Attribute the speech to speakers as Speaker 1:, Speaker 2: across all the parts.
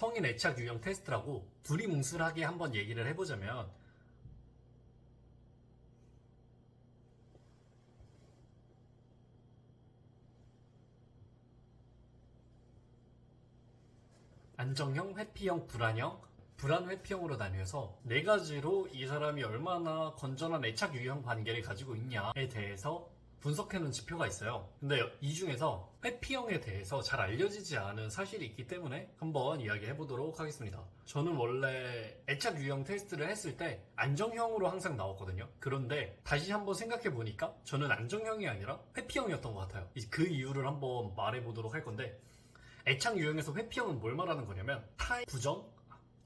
Speaker 1: 성인 애착 유형 테스트라고 두리뭉술하게 한번 얘기를 해보자면, 안정형, 회피형, 불안형, 불안 회피형으로 나뉘어서 네 가지로 이 사람이 얼마나 건전한 애착 유형 관계를 가지고 있냐에 대해서 분석해놓은 지표가 있어요. 근데 이 중에서 회피형에 대해서 잘 알려지지 않은 사실이 있기 때문에 한번 이야기해보도록 하겠습니다. 저는 원래 애착 유형 테스트를 했을 때 안정형으로 항상 나왔거든요. 그런데 다시 한번 생각해보니까 저는 안정형이 아니라 회피형이었던 것 같아요. 그 이유를 한번 말해보도록 할 건데, 애착 유형에서 회피형은 뭘 말하는 거냐면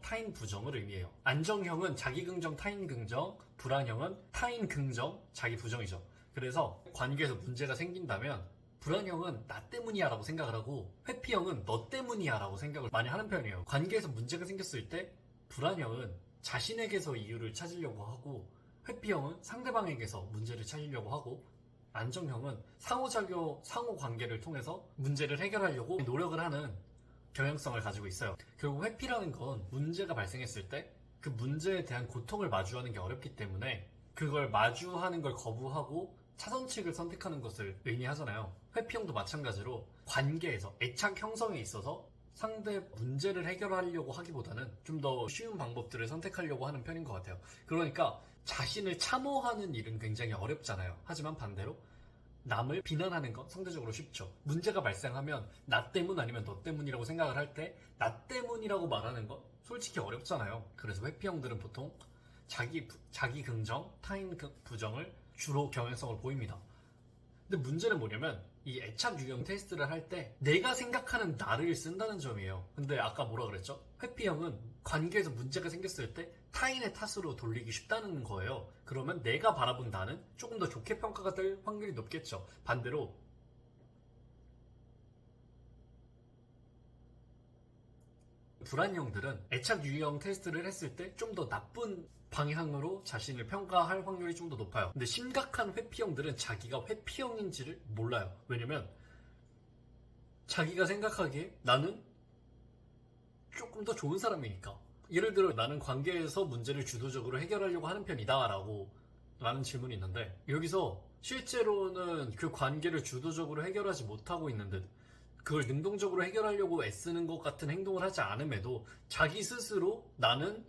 Speaker 1: 타인 부정을 의미해요. 안정형은 자기 긍정, 타인 긍정, 불안형은 타인 긍정, 자기 부정이죠. 그래서 관계에서 문제가 생긴다면 불안형은 나 때문이야 라고 생각을 하고, 회피형은 너 때문이야 라고 생각을 많이 하는 편이에요. 관계에서 문제가 생겼을 때 불안형은 자신에게서 이유를 찾으려고 하고, 회피형은 상대방에게서 문제를 찾으려고 하고, 안정형은 상호 관계를 통해서 문제를 해결하려고 노력을 하는 경향성을 가지고 있어요. 결국 회피라는 건 문제가 발생했을 때 그 문제에 대한 고통을 마주하는 게 어렵기 때문에 그걸 마주하는 걸 거부하고 차선책을 선택하는 것을 의미하잖아요. 회피형도 마찬가지로 관계에서 애착 형성에 있어서 상대 문제를 해결하려고 하기보다는 좀 더 쉬운 방법들을 선택하려고 하는 편인 것 같아요. 그러니까 자신을 참호하는 일은 굉장히 어렵잖아요. 하지만 반대로 남을 비난하는 건 상대적으로 쉽죠. 문제가 발생하면 나 때문 아니면 너 때문이라고 생각을 할 때 나 때문이라고 말하는 건 솔직히 어렵잖아요. 그래서 회피형들은 보통 자기 긍정, 타인 부정을 주로 경향성을 보입니다. 근데 문제는 뭐냐면 이 애착 유형 테스트를 할 때 내가 생각하는 나를 쓴다는 점이에요. 근데 아까 뭐라 그랬죠? 회피형은 관계에서 문제가 생겼을 때 타인의 탓으로 돌리기 쉽다는 거예요. 그러면 내가 바라본 나는 조금 더 좋게 평가가 될 확률이 높겠죠. 반대로 불안형들은 애착 유형 테스트를 했을 때 좀 더 나쁜 방향으로 자신을 평가할 확률이 좀 더 높아요. 근데 심각한 회피형들은 자기가 회피형인지를 몰라요. 왜냐면 자기가 생각하기에 나는 조금 더 좋은 사람이니까. 예를 들어 나는 관계에서 문제를 주도적으로 해결하려고 하는 편이다 라는 질문이 있는데, 여기서 실제로는 그 관계를 주도적으로 해결하지 못하고 있는 듯, 그걸 능동적으로 해결하려고 애쓰는 것 같은 행동을 하지 않음에도 자기 스스로 나는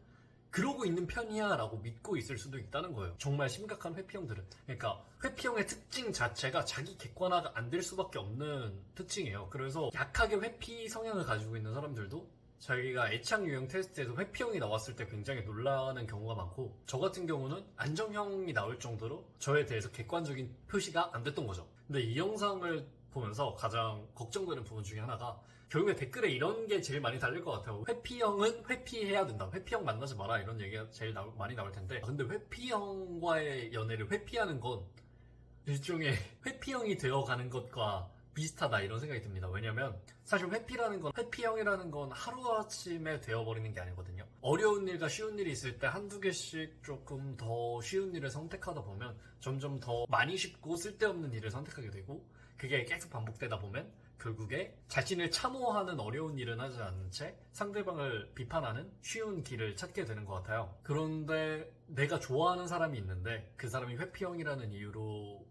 Speaker 1: 그러고 있는 편이야 라고 믿고 있을 수도 있다는 거예요. 정말 심각한 회피형들은. 그러니까 회피형의 특징 자체가 자기 객관화가 안 될 수밖에 없는 특징이에요. 그래서 약하게 회피 성향을 가지고 있는 사람들도 자기가 애착 유형 테스트에서 회피형이 나왔을 때 굉장히 놀라는 경우가 많고, 저 같은 경우는 안정형이 나올 정도로 저에 대해서 객관적인 표시가 안 됐던 거죠. 근데 이 영상을 보면서 가장 걱정되는 부분 중에 하나가 결국에 댓글에 이런 게 제일 많이 달릴 것 같아요. 회피형은 회피해야 된다. 회피형 만나지 마라. 이런 얘기가 제일 많이 나올 텐데, 근데 회피형과의 연애를 회피하는 건 일종의 회피형이 되어가는 것과 비슷하다 이런 생각이 듭니다. 왜냐면 사실 회피형이라는 건 하루아침에 되어버리는 게 아니거든요. 어려운 일과 쉬운 일이 있을 때 한두 개씩 조금 더 쉬운 일을 선택하다 보면 점점 더 많이 쉽고 쓸데없는 일을 선택하게 되고, 그게 계속 반복되다 보면 결국에 자신을 참호하는 어려운 일은 하지 않는 채 상대방을 비판하는 쉬운 길을 찾게 되는 것 같아요. 그런데 내가 좋아하는 사람이 있는데 그 사람이 회피형이라는 이유로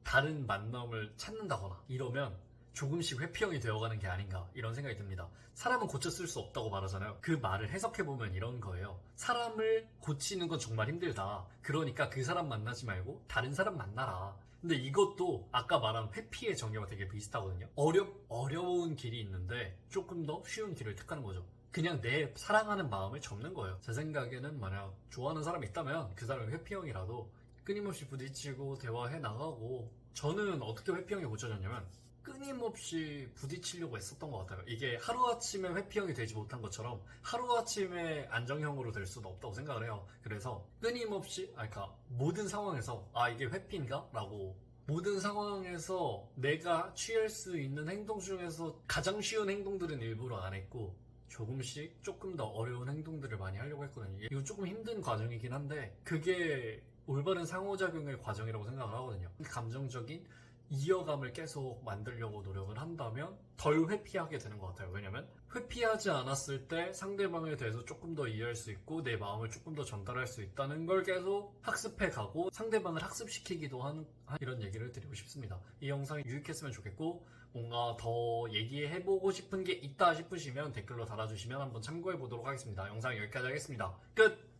Speaker 1: 다른 만남을 찾는다거나 이러면 조금씩 회피형이 되어가는 게 아닌가 이런 생각이 듭니다. 사람은 고쳤을 수 없다고 말하잖아요. 그 말을 해석해보면 이런 거예요. 사람을 고치는 건 정말 힘들다. 그러니까 그 사람 만나지 말고 다른 사람 만나라. 근데 이것도 아까 말한 회피의 정의와 되게 비슷하거든요. 어려운 길이 있는데 조금 더 쉬운 길을 택하는 거죠. 그냥 내 사랑하는 마음을 접는 거예요. 제 생각에는 만약 좋아하는 사람이 있다면 그 사람이 회피형이라도 끊임없이 부딪히고 대화해 나가고, 저는 어떻게 회피형이 고쳐졌냐면 끊임없이 부딪히려고 했었던 것 같아요. 이게 하루아침에 회피형이 되지 못한 것처럼 하루아침에 안정형으로 될 수는 없다고 생각을 해요. 그래서 끊임없이 그러니까 모든 상황에서 이게 회피인가? 라고, 모든 상황에서 내가 취할 수 있는 행동 중에서 가장 쉬운 행동들은 일부러 안 했고 조금씩 조금 더 어려운 행동들을 많이 하려고 했거든요. 이거 조금 힘든 과정이긴 한데 그게 올바른 상호작용의 과정이라고 생각을 하거든요. 감정적인 이어감을 계속 만들려고 노력을 한다면 덜 회피하게 되는 것 같아요. 왜냐면 회피하지 않았을 때 상대방에 대해서 조금 더 이해할 수 있고 내 마음을 조금 더 전달할 수 있다는 걸 계속 학습해 가고 상대방을 학습시키기도 하는 이런 얘기를 드리고 싶습니다. 이 영상이 유익했으면 좋겠고 뭔가 더 얘기해보고 싶은 게 있다 싶으시면 댓글로 달아주시면 한번 참고해 보도록 하겠습니다. 영상 여기까지 하겠습니다. 끝!